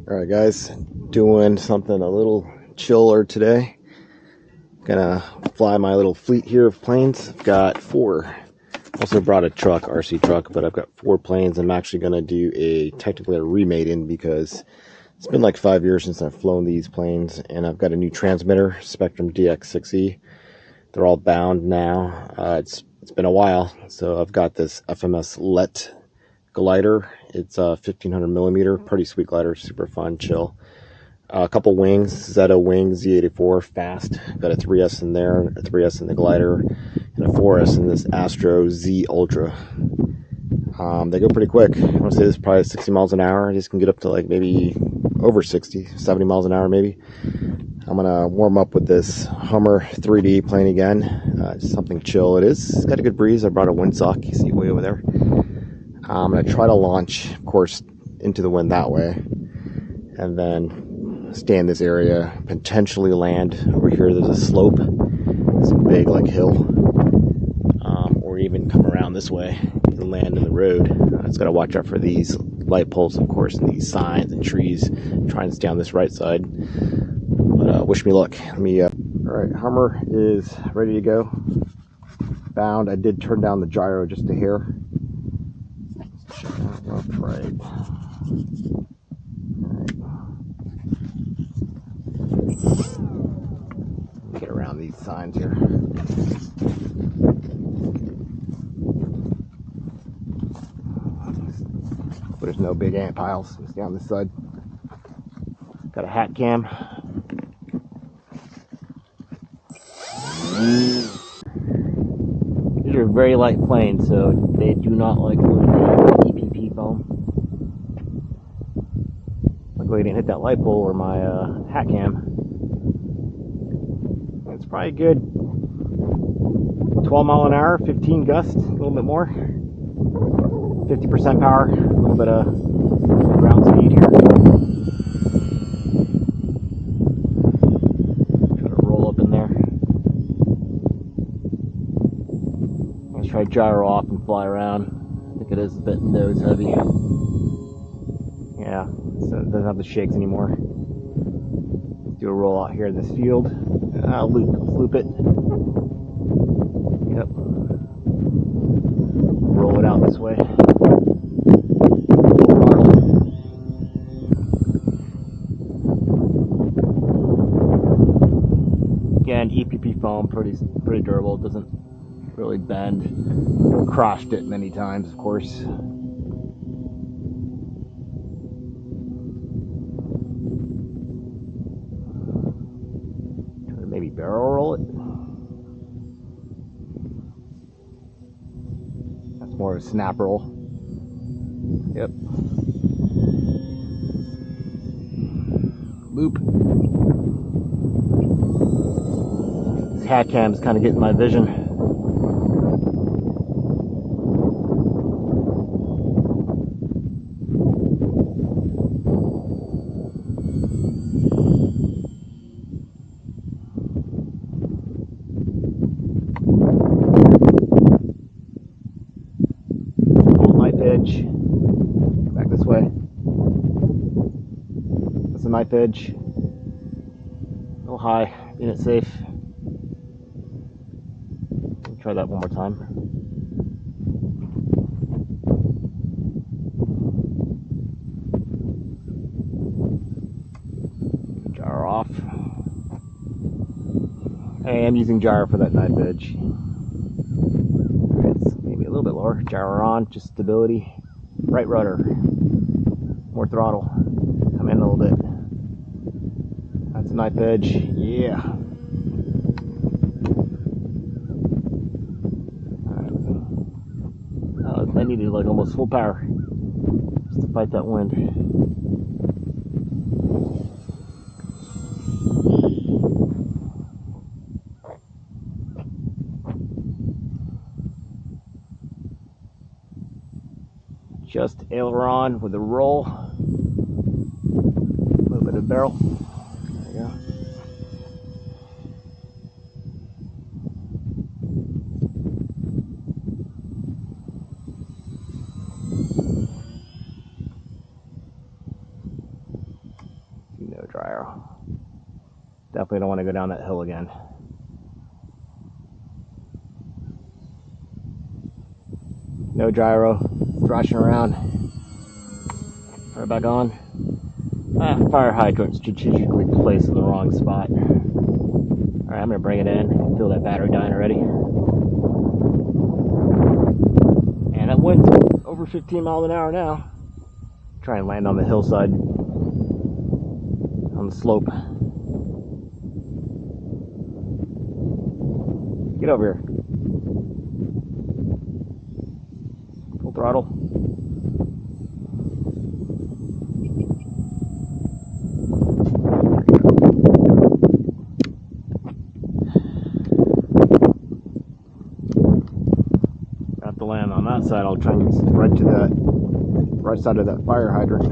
Alright guys, doing something a little chiller today. Gonna fly my little fleet here of planes. I've got 4. Also brought a truck, RC truck, but I've got 4 planes. I'm actually gonna do technically a re-maiden because it's been like 5 years since I've flown these planes, and I've got a new transmitter, Spectrum DX6E. They're all bound now. It's been a while, so I've got this FMS LET glider. It's a 1500mm, pretty sweet glider, super fun, chill. A couple wings, Zeta wing Z84 fast. Got a 3S in there, a 3S in the glider, and a 4S in this Acro Z Ultra. They go pretty quick. I want to say this is probably 60 miles an hour. These can get up to like maybe over 60, 70 miles an hour maybe. I'm gonna warm up with this Hummer 3D plane again. Just something chill. It's got a good breeze. I brought a windsock. You see way over there. I'm going to try to launch, of course, into the wind that way, and then stay in this area, potentially land over here. There's a slope, some big like hill, or even come around this way and land in the road. It's got to watch out for these light poles, of course, and these signs and trees. Try and stay on this right side, but wish me luck. All right, Hummer is ready to go. Bound. I did turn down the gyro just a hair. Check out left, right. Get around these signs here. There's no big ant piles. Just down this side. Got a hat cam. These are very light planes, so they do not like EPP foam. Luckily I didn't hit that light pole or my hat cam. It's probably good 12 mile an hour, 15 gust, a little bit more. 50% power, a little bit of ground speed here. Try to roll up in there. Let's try gyro off and fly around. I think it is a bit nose heavy. Yeah, so it doesn't have the shakes anymore. Let's do a roll out here in this field. Loop it. Yep. Roll it out this way. Again, EPP foam, pretty durable. It doesn't really bend. Crashed it many times, of course. Try to maybe barrel roll it. That's more of a snap roll. Yep. Loop. This hat cam is kind of getting my vision. Edge. Back this way. That's a knife edge. A little high, being it safe. Try that one more time. Gyro off. I am using gyro for that knife edge. Maybe a little bit lower. Gyro on, just stability. Right rudder. More throttle. Come in a little bit. That's a knife edge. Yeah. I needed like almost full power just to fight that wind. Just aileron with a roll. A little bit of barrel. There you go. Definitely don't want to go down that hill again. No gyro, thrashing around. Right back on. Fire hydrant strategically placed in the wrong spot. Alright, I'm going to bring it in. I can feel that battery dying already. And that wind's over 15 miles an hour now. Try and land on the hillside, on the slope. Get over here. Full throttle. Got the land on that side. I'll try and get right to that right side of that fire hydrant.